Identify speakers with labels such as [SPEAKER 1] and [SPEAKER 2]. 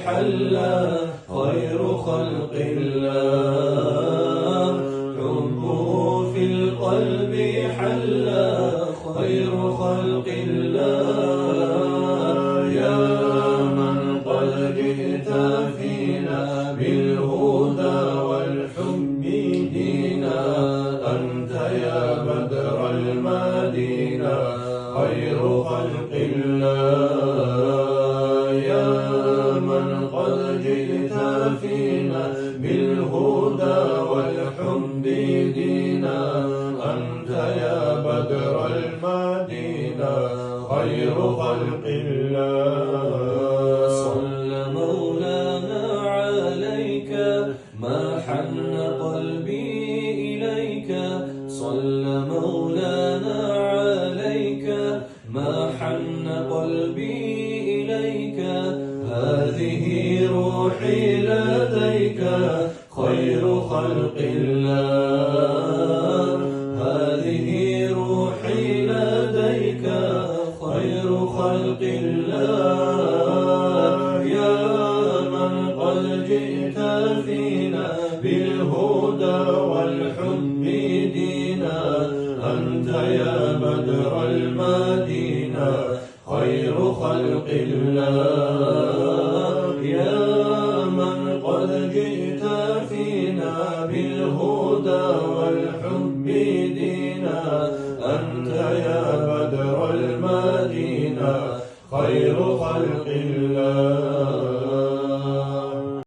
[SPEAKER 1] حلا خير خلق الله، حبه في القلب حلا خير خلق الله. يا من قد جئت فينا بالهدى والحب دينا، أنت يا بدر المدينة خير خلق الله. يا من قد جئت فينا بالهدى والحب دينا، أنت يا بدر المدينة خير خلق الله. صلى مولانا عليك ما حن قلبي إليك، صلى مولانا عليك ما حن قلبي إليك. هذه روحي لديك خير خلق الله، هذه روحي لديك خير خلق الله. يا من قد جئت فينا بالهدى والحب دينا، أنت يا بدر المدينة خير خلق الله. يا من قد جئت فينا بالهدى والحب دينا، أنت يا بدر المدينة خير خلق الله.